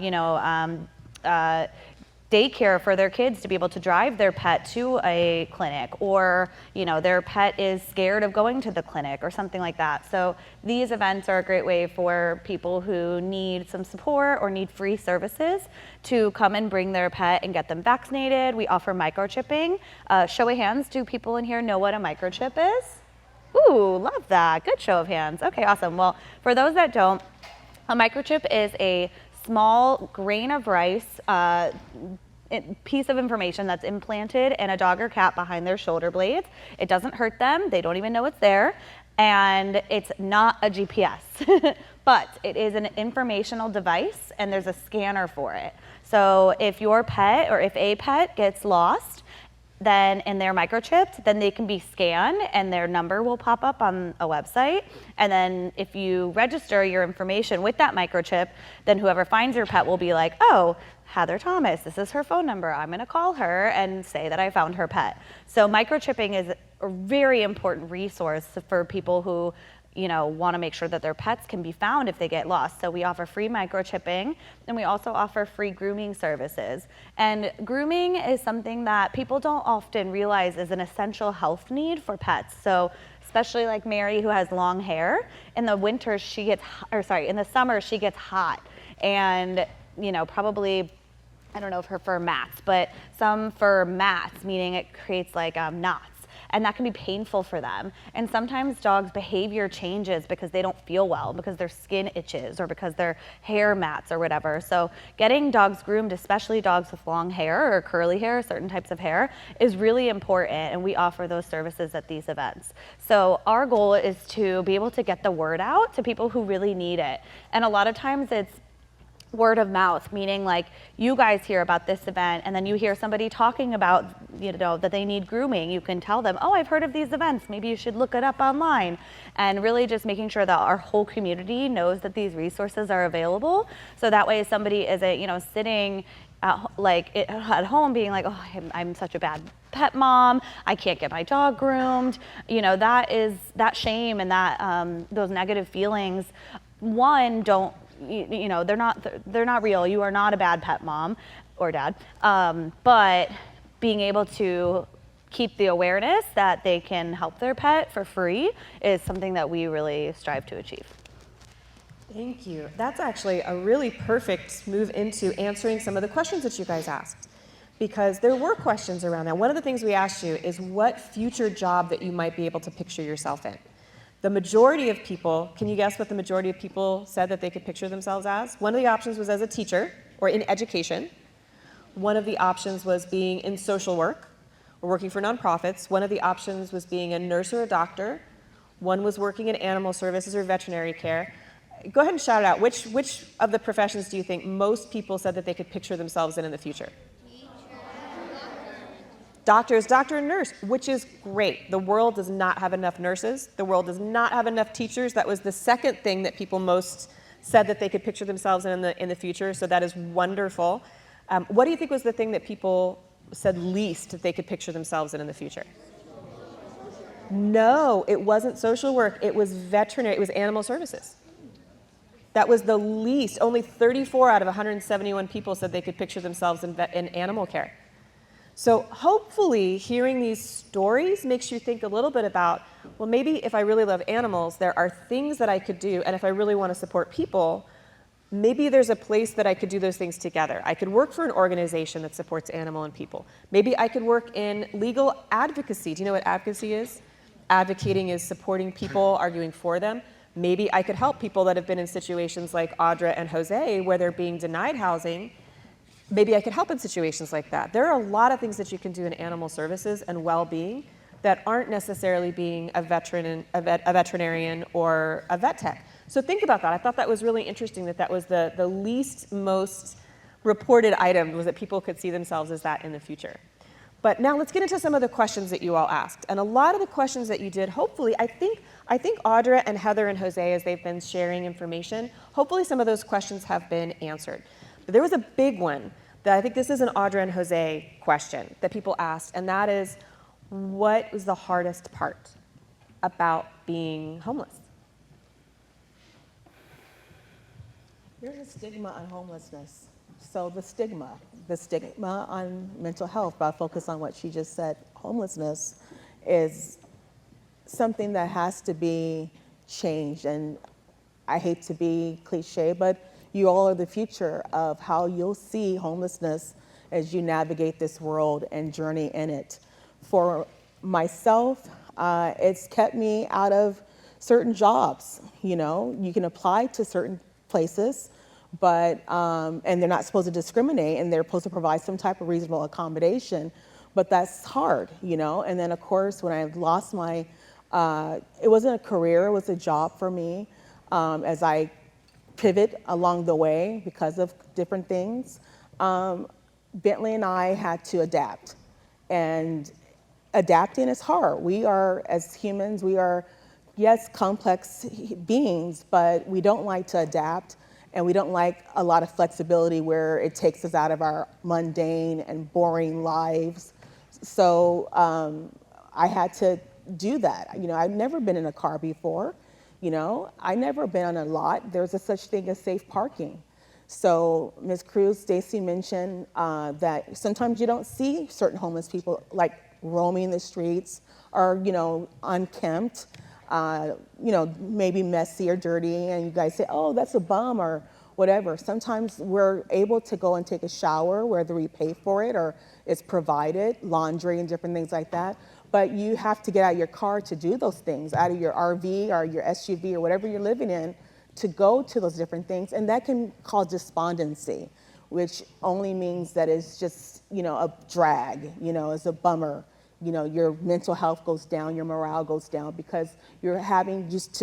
daycare for their kids to be able to drive their pet to a clinic, or their pet is scared of going to the clinic or something like that. So these events are a great way for people who need some support or need free services to come and bring their pet and get them vaccinated. We offer microchipping. Show of hands, do people in here know what a microchip is? Ooh, love that. Good show of hands. Okay, awesome. Well, for those that don't, a microchip is a small grain of rice piece of information that's implanted in a dog or cat behind their shoulder blades. It doesn't hurt them. They don't even know it's there. And it's not a GPS, but it is an informational device, and there's a scanner for it. So if your pet or if a pet gets lost, then in their microchipped, then they can be scanned and their number will pop up on a website. And then if you register your information with that microchip, then whoever finds your pet will be like, oh, Heather Thomas, this is her phone number. I'm gonna call her and say that I found her pet. So microchipping is a very important resource for people who want to make sure that their pets can be found if they get lost. So we offer free microchipping, and we also offer free grooming services. And grooming is something that people don't often realize is an essential health need for pets. So especially like Mary, who has long hair, in the winter in the summer she gets hot, and probably, I don't know if her fur mats, but some fur mats, meaning it creates like knots. And that can be painful for them. And sometimes dogs' behavior changes because they don't feel well, because their skin itches, or because their hair mats or whatever. So getting dogs groomed, especially dogs with long hair or curly hair, certain types of hair, is really important, and we offer those services at these events. So our goal is to be able to get the word out to people who really need it. And a lot of times it's word of mouth, meaning like you guys hear about this event and then you hear somebody talking about that they need grooming. You can tell them, oh, I've heard of these events, maybe you should look it up online. And really just making sure that our whole community knows that these resources are available, so that way somebody isn't sitting at home being like, oh, I'm such a bad pet mom, I can't get my dog groomed. That shame and that those negative feelings, they're not real. You are not a bad pet mom or dad, but being able to keep the awareness that they can help their pet for free is something that we really strive to achieve. Thank you. That's actually a really perfect move into answering some of the questions that you guys asked, because there were questions around that. One of the things we asked you is what future job that you might be able to picture yourself in. The majority of people, can you guess what the majority of people said that they could picture themselves as? One of the options was as a teacher or in education. One of the options was being in social work or working for nonprofits. One of the options was being a nurse or a doctor. One was working in animal services or veterinary care. Go ahead and shout it out. Which of the professions do you think most people said that they could picture themselves in the future? Doctors, doctor and nurse, which is great. The world does not have enough nurses. The world does not have enough teachers. That was the second thing that people most said that they could picture themselves in the future, so that is wonderful. What do you think was the thing that people said least that they could picture themselves in the future? No, it wasn't social work. It was veterinary. It was animal services. That was the least. Only 34 out of 171 people said they could picture themselves in animal care. So hopefully hearing these stories makes you think a little bit about, well, maybe if I really love animals, there are things that I could do, and if I really want to support people, maybe there's a place that I could do those things together. I could work for an organization that supports animal and people. Maybe I could work in legal advocacy. Do you know what advocacy is? Advocating is supporting people, arguing for them. Maybe I could help people that have been in situations like Audra and Jose, where they're being denied housing. Maybe I could help in situations like that. There are a lot of things that you can do in animal services and well-being that aren't necessarily being a veterinarian or a vet tech. So think about that. I thought that was really interesting that was the least most reported item, was that people could see themselves as that in the future. But now let's get into some of the questions that you all asked. And a lot of the questions that you did, hopefully, I think Audra and Heather and Jose, as they've been sharing information, hopefully some of those questions have been answered. But there was a big one that I think this is an Audra and Jose question that people asked, and that is, what was the hardest part about being homeless? There's a stigma on homelessness. So the stigma on mental health, but I'll focus on what she just said, homelessness is something that has to be changed. And I hate to be cliche, but you all are the future of how you'll see homelessness as you navigate this world and journey in it. For myself, it's kept me out of certain jobs. You know, you can apply to certain places, but and they're not supposed to discriminate, and they're supposed to provide some type of reasonable accommodation, but that's hard, you know. And then of course, when I lost my, it wasn't a career, it was a job for me, as I pivot along the way because of different things. Bentley and I had to adapt, and adapting is hard. We are, as humans, we are, yes, complex beings, but we don't like to adapt, and we don't like a lot of flexibility where it takes us out of our mundane and boring lives. So I had to do that. You know, I've never been in a car before. You know, I never been on a lot. There's a such thing as safe parking. So Ms. Cruz, Stacy mentioned that sometimes you don't see certain homeless people like roaming the streets or, you know, unkempt, you know, maybe messy or dirty, and you guys say, oh, that's a bum or whatever. Sometimes we're able to go and take a shower, whether we pay for it or it's provided, laundry and different things like that. But you have to get out of your car to do those things, out of your RV or your SUV or whatever you're living in, to go to those different things. And that can cause despondency, which only means that it's just, you know, a drag, you know, it's a bummer. You know, your mental health goes down, your morale goes down, because you're having just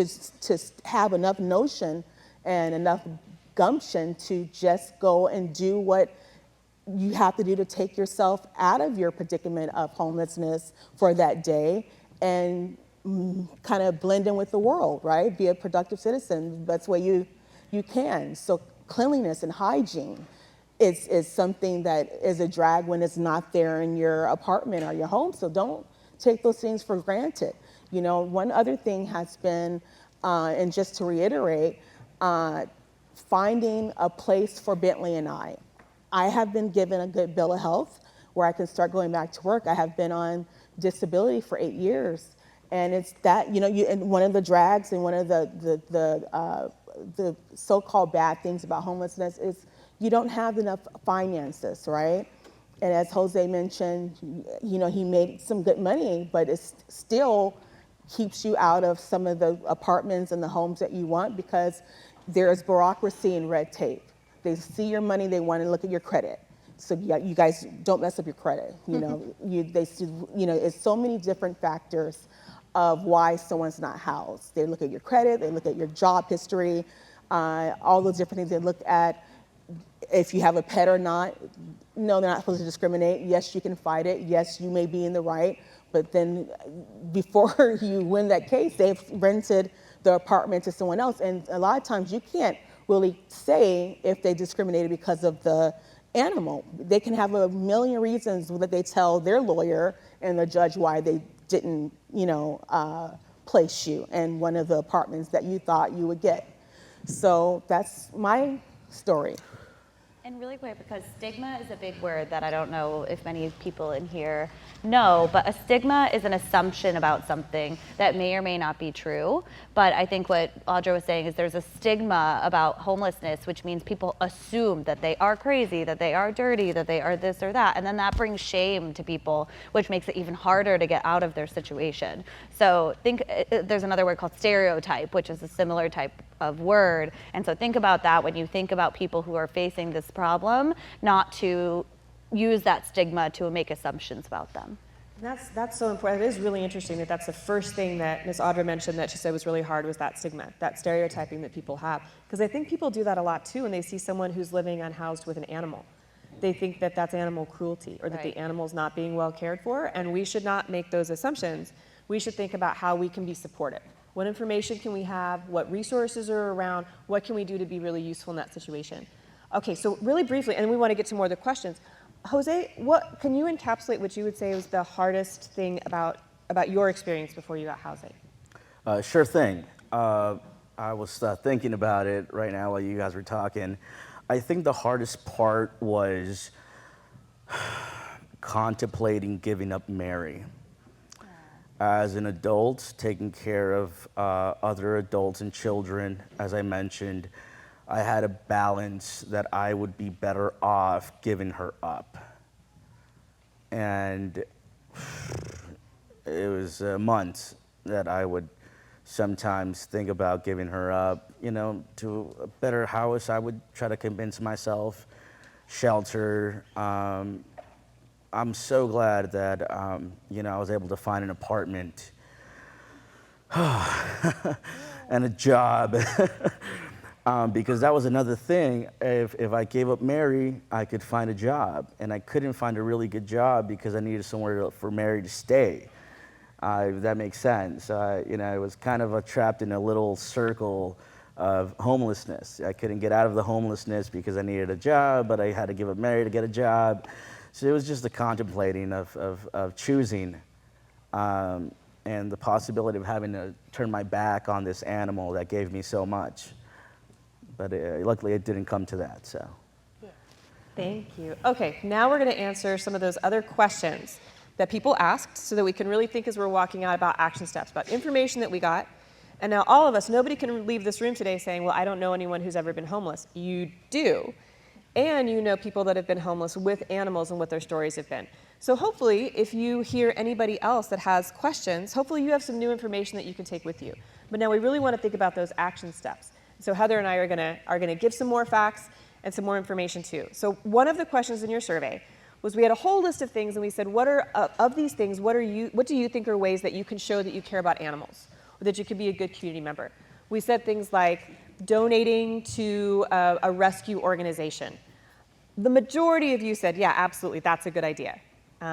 to have enough notion and enough gumption to just go and do what you have to do to take yourself out of your predicament of homelessness for that day and kind of blend in with the world, right? Be a productive citizen. That's where you can. So cleanliness and hygiene is something that is a drag when it's not there in your apartment or your home. So don't take those things for granted. You know, one other thing has been, and just to reiterate, finding a place for Bentley and I have been given a good bill of health where I can start going back to work. I have been on disability for 8 years. And it's that, you know, and one of the drags and one of the so-called bad things about homelessness is you don't have enough finances, right? And as Jose mentioned, you know, he made some good money, but it still keeps you out of some of the apartments and the homes that you want because there's bureaucracy and red tape. They see your money, they want to look at your credit. So you guys don't mess up your credit. You know, they see, you know, it's so many different factors of why someone's not housed. They look at your credit, they look at your job history, all those different things. They look at if you have a pet or not. No, they're not supposed to discriminate. Yes, you can fight it. Yes, you may be in the right. But then before you win that case, they've rented the apartment to someone else. And a lot of times you can't really say if they discriminated because of the animal. They can have a million reasons that they tell their lawyer and the judge why they didn't, you know, place you in one of the apartments that you thought you would get. So that's my story. And really quick, because stigma is a big word that I don't know if many people in here know, but a stigma is an assumption about something that may or may not be true. But I think what Audra was saying is there's a stigma about homelessness, which means people assume that they are crazy, that they are dirty, that they are this or that. And then that brings shame to people, which makes it even harder to get out of their situation. So there's another word called stereotype, which is a similar type of word. And so think about that when you think about people who are facing this problem, not to use that stigma to make assumptions about them. That's so important. It is really interesting that that's the first thing that Ms. Audra mentioned that she said was really hard was that stigma, that stereotyping that people have. Because I think people do that a lot too when they see someone who's living unhoused with an animal. They think that that's animal cruelty or that the animal's not being well cared for, and we should not make those assumptions. We should think about how we can be supportive. What information can we have? What resources are around? What can we do to be really useful in that situation? Okay, so really briefly, and we want to get to more of the questions. Jose, what can you encapsulate what you would say was the hardest thing about your experience before you got housing? Sure thing. I was thinking about it right now while you guys were talking. I think the hardest part was contemplating giving up Mary. As an adult, taking care of other adults and children, as I mentioned, I had a balance that I would be better off giving her up. And it was months that I would sometimes think about giving her up, to a better house. I would try to convince myself, shelter. I'm so glad that, I was able to find an apartment and a job. Because that was another thing. If I gave up Mary, I could find a job. And I couldn't find a really good job because I needed somewhere for Mary to stay. If that makes sense. I was kind of trapped in a little circle of homelessness. I couldn't get out of the homelessness because I needed a job, but I had to give up Mary to get a job. So it was just the contemplating of choosing and the possibility of having to turn my back on this animal that gave me so much. But luckily it didn't come to that, so. Thank you. Okay, now we're going to answer some of those other questions that people asked so that we can really think as we're walking out about action steps, about information that we got. And now all of us, nobody can leave this room today saying, well, I don't know anyone who's ever been homeless. You do. And you know people that have been homeless with animals and what their stories have been. So hopefully, if you hear anybody else that has questions, hopefully you have some new information that you can take with you. But now we really want to think about those action steps. So Heather and I are gonna give some more facts and some more information too. So one of the questions in your survey was we had a whole list of things and we said, what are of these things, what do you think are ways that you can show that you care about animals or that you can be a good community member? We said things like donating to a rescue organization. The majority of you said, yeah, absolutely, that's a good idea.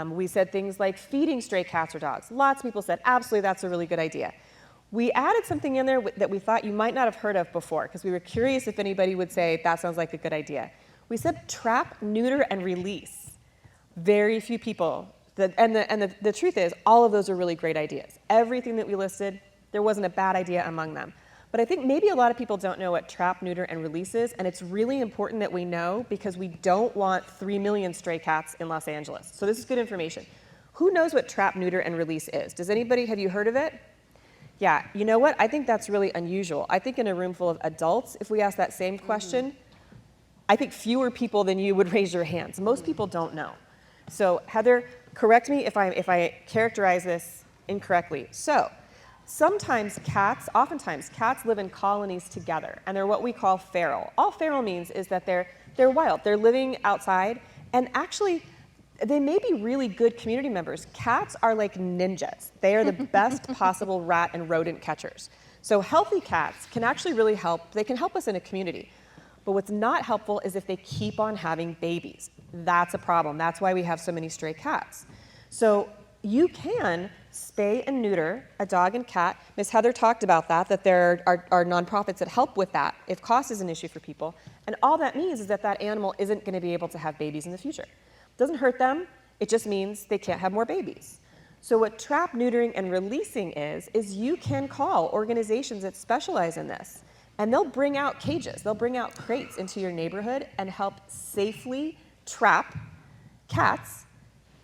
We said things like feeding stray cats or dogs. Lots of people said, absolutely, that's a really good idea. We added something in there that we thought you might not have heard of before because we were curious if anybody would say, that sounds like a good idea. We said trap, neuter, and release. Very few people. The truth is, all of those are really great ideas. Everything that we listed, there wasn't a bad idea among them. But I think maybe a lot of people don't know what trap, neuter, and release is, and it's really important that we know because we don't want 3 million stray cats in Los Angeles. So this is good information. Who knows what trap, neuter, and release is? Does anybody, have you heard of it? Yeah, you know what? I think that's really unusual. I think in a room full of adults, if we ask that same question, I think fewer people than you would raise your hands. Most people don't know. So Heather, correct me if I characterize this incorrectly. So oftentimes cats live in colonies together, and they're what we call feral. All feral means is that they're wild. They're living outside, and actually, they may be really good community members. Cats are like ninjas. They are the best possible rat and rodent catchers. So healthy cats can actually really help. They can help us in a community. But what's not helpful is if they keep on having babies. That's a problem. That's why we have so many stray cats. So you can spay and neuter a dog and cat. Ms. Heather talked about that there are nonprofits that help with that if cost is an issue for people. And all that means is that animal isn't going to be able to have babies in the future. Doesn't hurt them, it just means they can't have more babies. So what trap, neutering, and releasing is you can call organizations that specialize in this. And they'll bring out cages, they'll bring out crates into your neighborhood and help safely trap cats,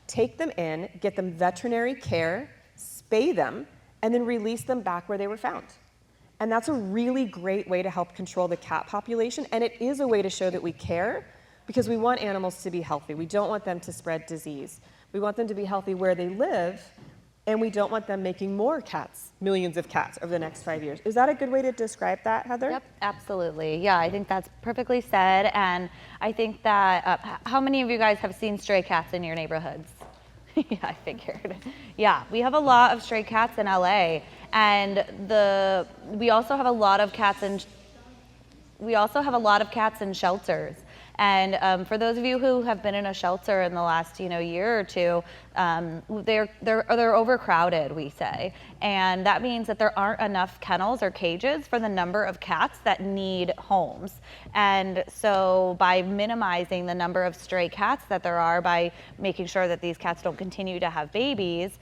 take them in, get them veterinary care, spay them, and then release them back where they were found. And that's a really great way to help control the cat population, and it is a way to show that we care, because we want animals to be healthy. We don't want them to spread disease. We want them to be healthy where they live, and we don't want them making more cats, millions of cats, over the next 5 years. Is that a good way to describe that, Heather? Yep, absolutely. Yeah, I think that's perfectly said. And I think that, how many of you guys have seen stray cats in your neighborhoods? Yeah, I figured. Yeah, we have a lot of stray cats in LA, and we also have a lot of cats in shelters. And for those of you who have been in a shelter in the last year or two, they're overcrowded, we say, and that means that there aren't enough kennels or cages for the number of cats that need homes. And so by minimizing the number of stray cats that there are, by making sure that these cats don't continue to have babies,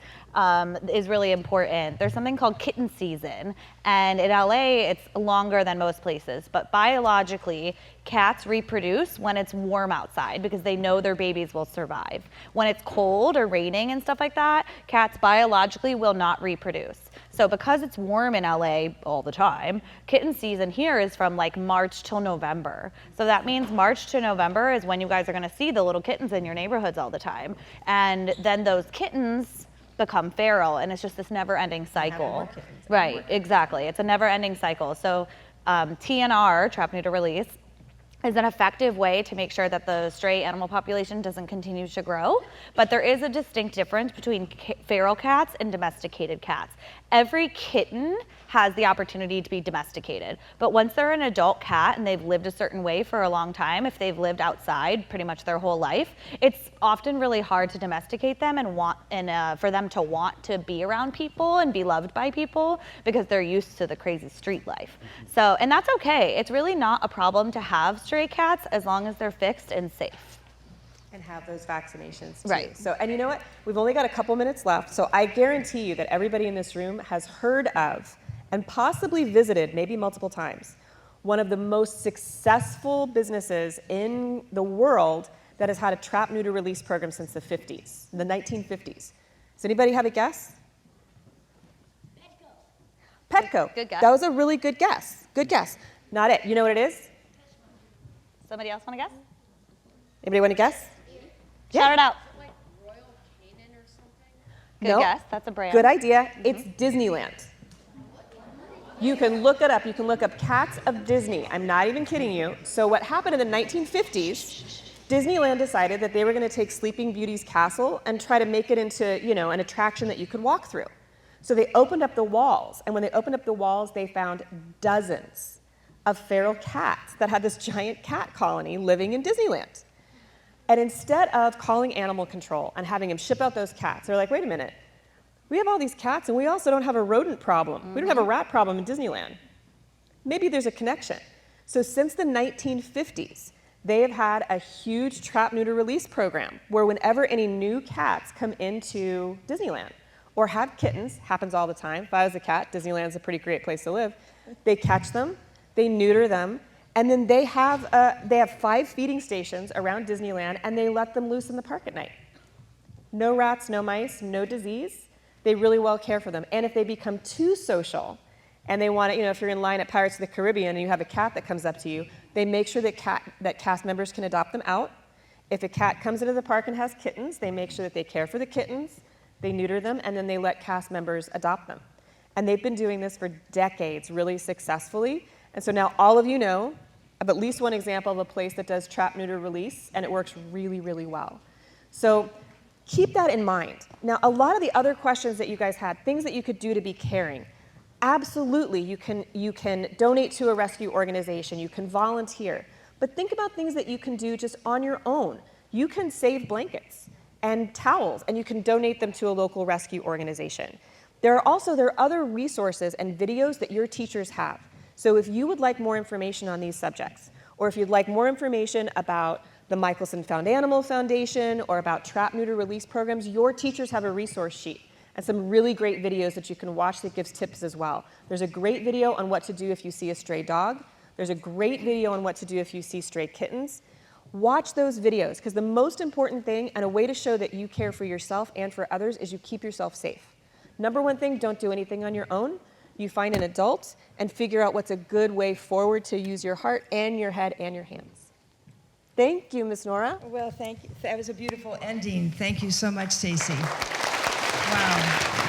is really important. There's something called kitten season, and in LA it's longer than most places, but biologically cats reproduce when it's warm outside because they know their babies will survive. When it's cold or raining and stuff like that, cats biologically will not reproduce. So because it's warm in LA all the time, kitten season here is from like March till November. So that means March to November is when you guys are gonna see the little kittens in your neighborhoods all the time. And then those kittens become feral, and it's just this never-ending cycle. Right, exactly. It's a never-ending cycle. So TNR, trap, neuter, release, is an effective way to make sure that the stray animal population doesn't continue to grow. But there is a distinct difference between feral cats and domesticated cats. Every kitten has the opportunity to be domesticated, but once they're an adult cat and they've lived a certain way for a long time, if they've lived outside pretty much their whole life, it's often really hard to domesticate them and for them to want to be around people and be loved by people because they're used to the crazy street life. So, and that's okay. It's really not a problem to have stray cats as long as they're fixed and safe. And have those vaccinations too. Right. So, and you know what? We've only got a couple minutes left, so I guarantee you that everybody in this room has heard of and possibly visited, maybe multiple times, one of the most successful businesses in the world that has had a trap, neuter, release program since the 50s, the 1950s. Does anybody have a guess? Petco. Good guess. That was a really good guess. Good guess. Not it. You know what it is? Somebody else want to guess? Anybody want to guess? Shout it out. Like Royal Canin or something? Good Nope. guess. That's a brand. Good idea. It's Disneyland. You can look it up. You can look up Cats of Disney. I'm not even kidding you. So what happened in the 1950s, Disneyland decided that they were going to take Sleeping Beauty's castle and try to make it into, an attraction that you could walk through. So they opened up the walls, and when they opened up the walls, they found dozens of feral cats that had this giant cat colony living in Disneyland. And instead of calling animal control and having them ship out those cats, they're like, wait a minute, we have all these cats and we also don't have a rodent problem. We don't have a rat problem in Disneyland. Maybe there's a connection. So since the 1950s, they have had a huge trap, neuter, release program where whenever any new cats come into Disneyland or have kittens, happens all the time. If I was a cat, Disneyland's a pretty great place to live. They catch them, they neuter them, and then they have 5 feeding stations around Disneyland, and they let them loose in the park at night. No rats, no mice, no disease. They really well care for them. And if they become too social, and they want to, if you're in line at Pirates of the Caribbean and you have a cat that comes up to you, they make sure that cast members can adopt them out. If a cat comes into the park and has kittens, they make sure that they care for the kittens, they neuter them, and then they let cast members adopt them. And they've been doing this for decades really successfully. And so now all of you know of at least one example of a place that does trap, neuter, release, and it works really, really well. So keep that in mind. Now, a lot of the other questions that you guys had, things that you could do to be caring, absolutely, you can donate to a rescue organization, you can volunteer, but think about things that you can do just on your own. You can save blankets and towels, and you can donate them to a local rescue organization. There are other resources and videos that your teachers have. So if you would like more information on these subjects, or if you'd like more information about the Michelson Found Animal Foundation or about trap, neuter, release programs, your teachers have a resource sheet. and some really great videos that you can watch that gives tips as well. There's a great video on what to do if you see a stray dog. There's a great video on what to do if you see stray kittens. Watch those videos, because the most important thing and a way to show that you care for yourself and for others is you keep yourself safe. Number one thing, don't do anything on your own. You find an adult and figure out what's a good way forward to use your heart and your head and your hands. Thank you, Miss Nora. Well, thank you. That was a beautiful ending. Thank you so much, Stacy. Wow.